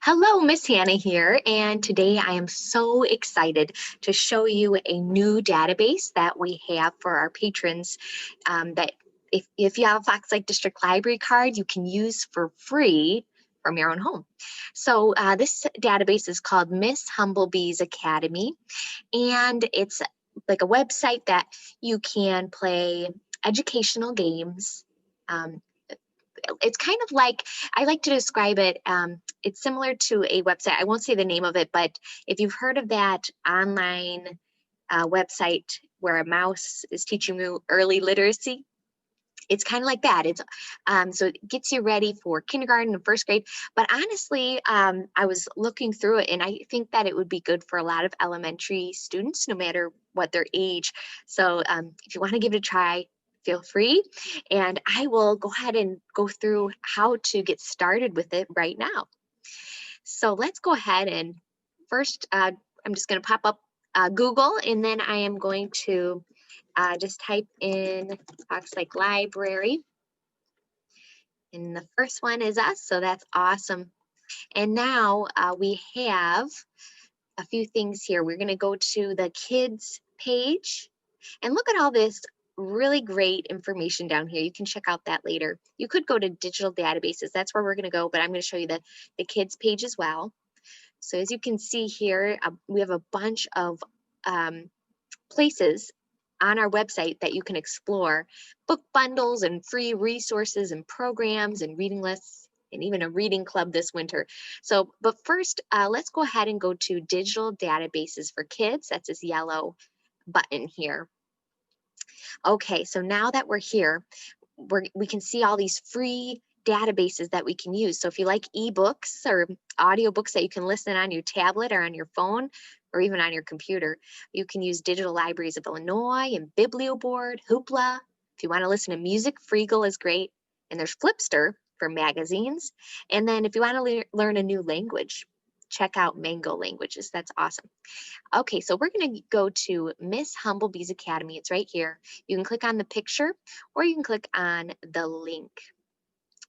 Hello, Miss Hannah here, and today I am so excited to show you a new database that we have for our patrons that if you have a Fox Lake District Library card, you can use for free from your own home. So this database is called Miss Humblebee's Academy, and it's like a website that you can play educational games. Um, it's kind of like, I like to describe it, it's similar to a website. I won't say the name of it, but if you've heard of that online website where a mouse is teaching you early literacy, it's kind of like that. It's so it gets you ready for kindergarten and first grade. But honestly, I was looking through it, and I think that it would be good for a lot of elementary students, no matter what their age. So if you want to give it a try, feel free. And I will go ahead and go through how to get started with it right now. So let's go ahead and first, I'm just going to pop up Google, and then I am going to just type in Fox Lake Library. And the first one is us, so that's awesome. And now we have a few things here. We're going to go to the kids page and look at all this really great information down here. You can check out that later. You could go to digital databases. That's where we're going to go, but I'm going to show you the kids page as well. So as you can see here, we have a bunch of places on our website that you can explore, book bundles and free resources and programs and reading lists and even a reading club this winter. So, but first, let's go ahead and go to digital databases for kids. That's this yellow button here. Okay, so now that we're here, we can see all these free databases that we can use. So if you like ebooks or audiobooks that you can listen on your tablet or on your phone or even on your computer, you can use Digital Libraries of Illinois and BiblioBoard, Hoopla. If you want to listen to music, Freegal is great. And there's Flipster for magazines. And then if you want to learn a new language, check out Mango Languages. That's awesome. Okay, so we're going to go to Miss Humblebee's Academy. It's right here. You can click on the picture or you can click on the link.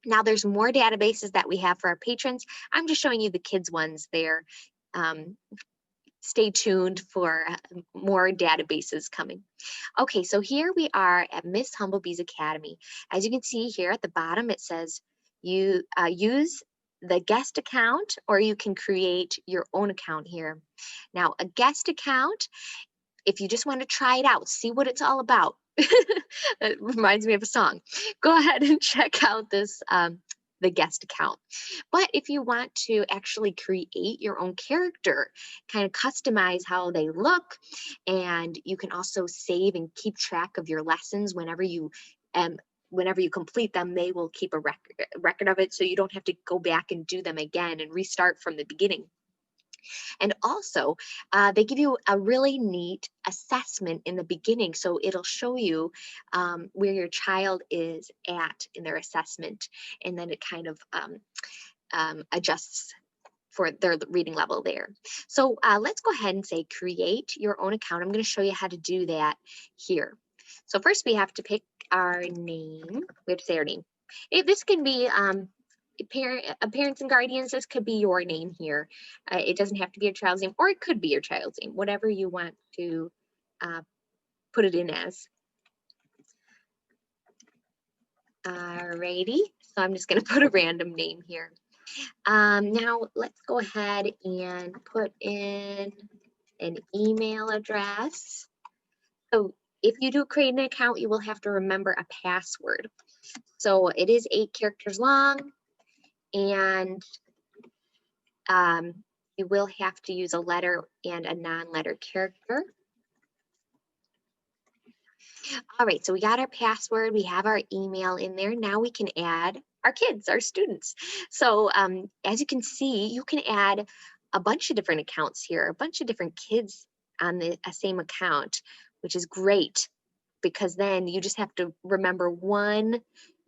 Now there's more databases that we have for our patrons. I'm just showing you the kids ones there. Stay tuned for more databases coming. Okay, so here we are at Miss Humblebee's Academy. As you can see here at the bottom, it says you use the guest account, or you can create your own account here. Now, a guest account, if you just want to try it out, see what it's all about. It reminds me of a song. Go ahead and check out this the guest account. But if you want to actually create your own character, kind of customize how they look, and you can also save and keep track of your lessons whenever you complete them, they will keep a record of it, so you don't have to go back and do them again and restart from the beginning. And also, they give you a really neat assessment in the beginning. So it'll show you where your child is at in their assessment. And then it kind of adjusts for their reading level there. So let's go ahead and say create your own account. I'm going to show you how to do that here. So first we have to pick our name. We have to say our name. This can be parents and guardians. This could be your name here. It doesn't have to be your child's name, or it could be your child's name, whatever you want to put it in as. Alrighty, so I'm just going to put a random name here. Now let's go ahead and put in an email address. So if you do create an account, you will have to remember a password. So it is 8 characters long, and you will have to use a letter and a non-letter character. All right, so we got our password, we have our email in there. Now we can add our kids, our students. So as you can see, you can add a bunch of different accounts here, a bunch of different kids on the same account, which is great, because then you just have to remember one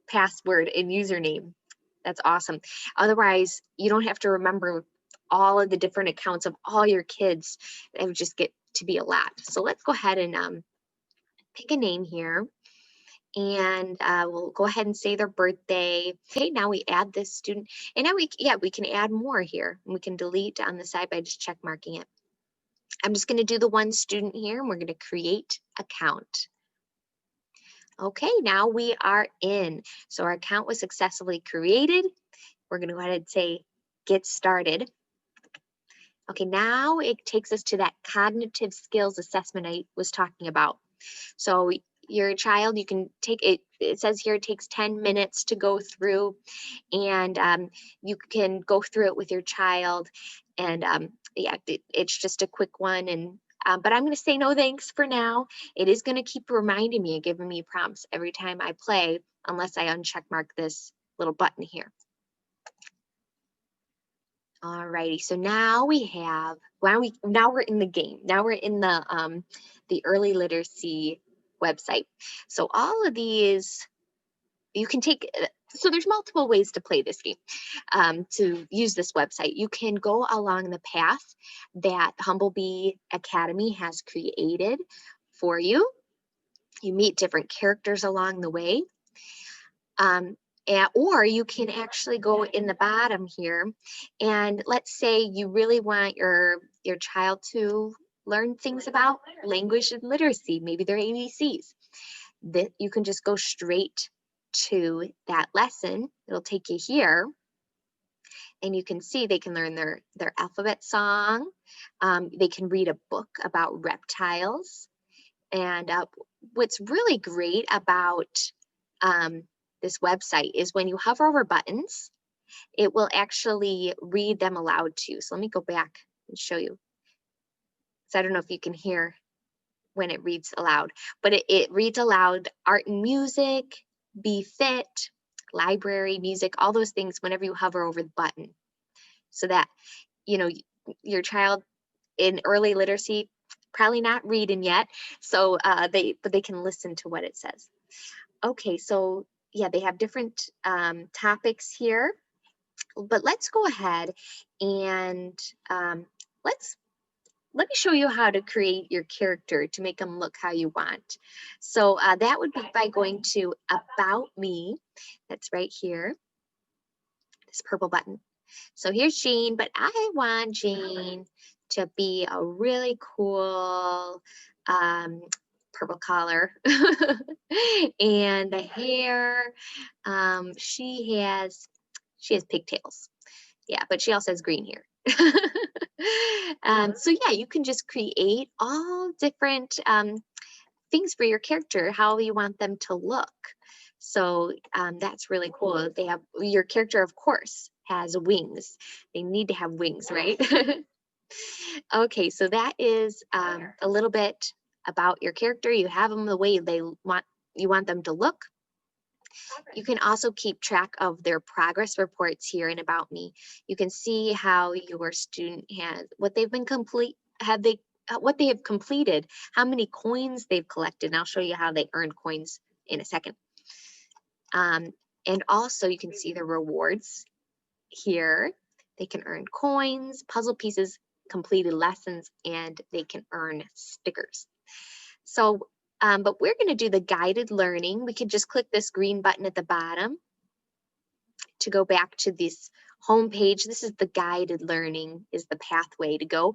password and username. That's awesome. Otherwise, you don't have to remember all of the different accounts of all your kids. It would just get to be a lot. So let's go ahead and pick a name here. and we'll go ahead and say their birthday. Okay, now we add this student, and now we can add more here. We can delete on the side by just check marking it. I'm just going to do the one student here, and we're going to create account. Okay, now we are in. So our account was successfully created. We're going to go ahead and say get started. Okay, now it takes us to that cognitive skills assessment I was talking about. So your child, you can take it, it says here it takes 10 minutes to go through, and you can go through it with your child. And yeah, it's just a quick one. And but I'm going to say no thanks for now. It is going to keep reminding me and giving me prompts every time I play, unless I uncheck mark this little button here. Alrighty, so now we have, now we're in the game. Now we're in the early literacy website. So all of these, you can take, so there's multiple ways to play this game, to use this website. You can go along the path that Humblebee Academy has created for you. You meet different characters along the way. Or you can actually go in the bottom here, and let's say you really want your child to learn things about language and literacy, maybe their ABCs. That you can just go straight to that lesson. It'll take you here, and you can see they can learn their alphabet song. They can read a book about reptiles. And what's really great about this website is when you hover over buttons, it will actually read them aloud to you. So let me go back and show you. So I don't know if you can hear when it reads aloud, but it reads aloud art and music, be fit, library, music, all those things whenever you hover over the button. So that, you know, your child in early literacy, probably not reading yet, so but they can listen to what it says. Okay, so yeah, they have different topics here, but let's go ahead and let me show you how to create your character to make them look how you want. So that would be by going to About Me. That's right here, this purple button. So here's Jane, but I want Jane to be a really cool purple collar and the hair. She has pigtails. Yeah, but she also has green hair. So yeah, you can just create all different things for your character, how you want them to look. So that's really cool. They have, your character, of course, has wings. They need to have wings, right? Okay, so that is a little bit about your character. You have them the way you want them to look. You can also keep track of their progress reports here in About Me. You can see how your student has, what they've been what they have completed, how many coins they've collected. And I'll show you how they earn coins in a second. And also you can see the rewards here. They can earn coins, puzzle pieces, completed lessons, and they can earn stickers. So, but we're going to do the guided learning. We could just click this green button at the bottom to go back to this home page. This is the guided learning, is the pathway to go.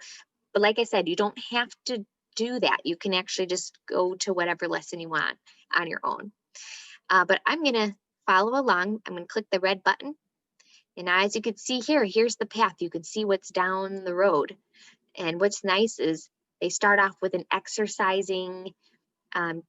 But like I said, you don't have to do that. You can actually just go to whatever lesson you want on your own. But I'm going to follow along. I'm going to click the red button. And as you can see here, here's the path. You can see what's down the road. And what's nice is they start off with an exercising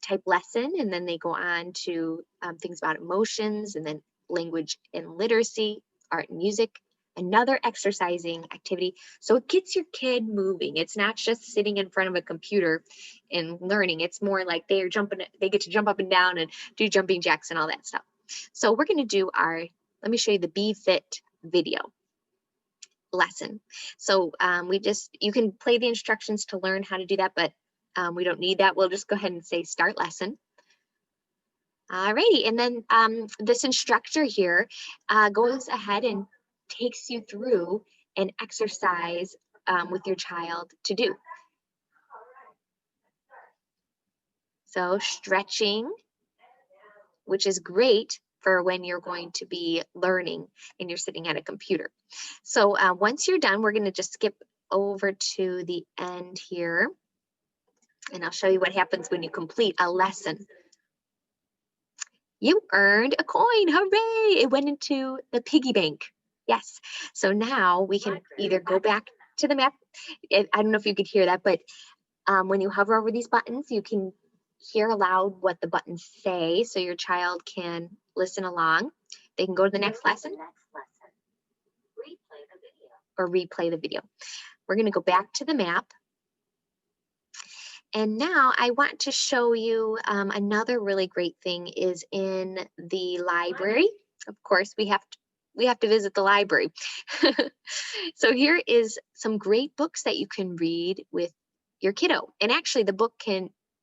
type lesson, and then they go on to things about emotions, and then language and literacy, art and music, another exercising activity. So it gets your kid moving. It's not just sitting in front of a computer and learning. It's more like they get to jump up and down and do jumping jacks and all that stuff. So we're going to do let me show you the Be Fit video lesson. So you can play the instructions to learn how to do that, but we don't need that. We'll just go ahead and say start lesson. Alrighty, and then this instructor here goes ahead and takes you through an exercise with your child to do. So stretching, which is great for when you're going to be learning and you're sitting at a computer. So once you're done, we're going to just skip over to the end here, and I'll show you what happens when you complete a lesson. You earned a coin, hooray! It went into the piggy bank. Yes, so now we can either go back to the map. I don't know if you could hear that, but when you hover over these buttons, you can hear aloud what the buttons say, so your child can listen along. They can go to the next lesson or replay the video. We're going to go back to the map. And now I want to show you another really great thing is in the library. Of course, we have to visit the library. So here is some great books that you can read with your kiddo. And actually the book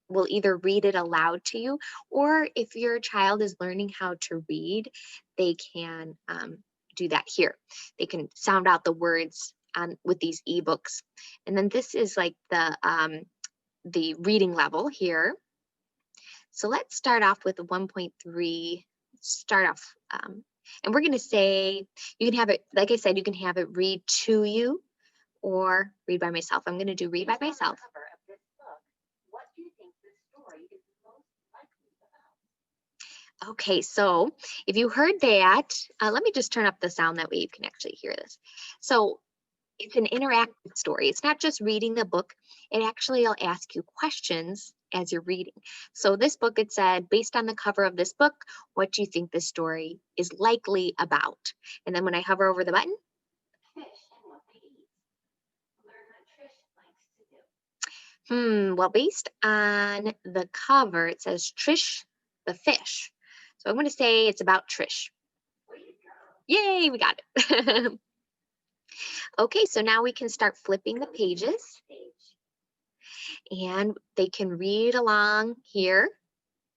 will either read it aloud to you, or if your child is learning how to read, they can do that here. They can sound out the words with these ebooks. And then this is like the reading level here. So let's start off with 1.3. Start off, and we're going to say you can have it, like I said, you can have it read to you or read by myself. I'm going to do read by myself. Okay, so if you heard that, let me just turn up the sound, that way you can actually hear this. So it's an interactive story. It's not just reading the book. It actually will ask you questions as you're reading. So this book, it said, based on the cover of this book, what do you think this story is likely about? And then when I hover over the button, well, based on the cover, it says Trish the fish. So I'm going to say it's about Trish. Yay, we got it. Okay, so now we can start flipping the pages, and they can read along here.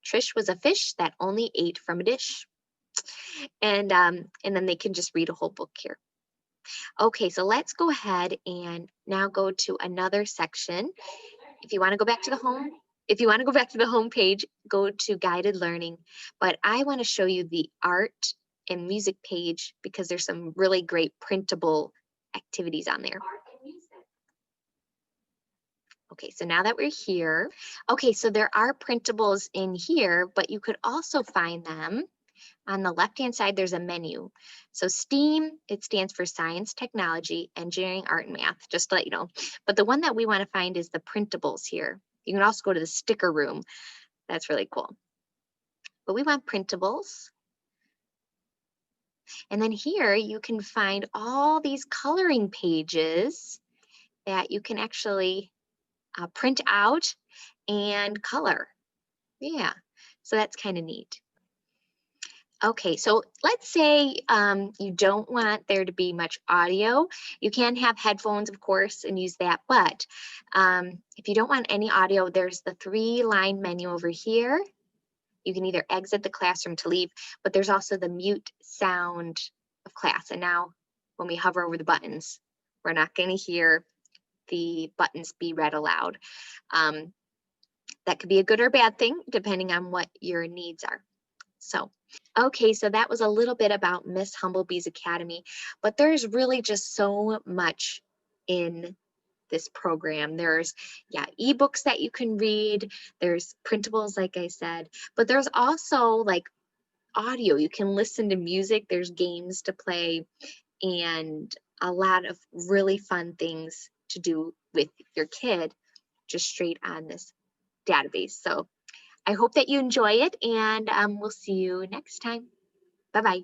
Trish was a fish that only ate from a dish. And then they can just read a whole book here. Okay, so let's go ahead and now go to another section. If you want to go back to the home page, go to guided learning. But I want to show you the art and music page because there's some really great printable activities on there. Okay, so now that we're here, okay, so there are printables in here, but you could also find them on the left-hand side. There's a menu. So STEAM, it stands for science, technology, engineering, art, and math, just to let you know. But the one that we want to find is the printables here. You can also go to the sticker room. That's really cool. But we want printables. And then here you can find all these coloring pages that you can actually print out and color. Yeah, so that's kind of neat. Okay, so let's say you don't want there to be much audio. You can have headphones, of course, and use that. But if you don't want any audio, there's the 3-line menu over here. You can either exit the classroom to leave, but there's also the mute sound of class. And now when we hover over the buttons, we're not going to hear the buttons be read aloud. That could be a good or bad thing, depending on what your needs are. So, okay, so that was a little bit about Miss Humblebee's Academy, but there's really just so much in this program. There's, ebooks that you can read, there's printables, like I said, but there's also like audio. You can listen to music, there's games to play, and a lot of really fun things to do with your kid just straight on this database. So I hope that you enjoy it, and we'll see you next time. Bye-bye.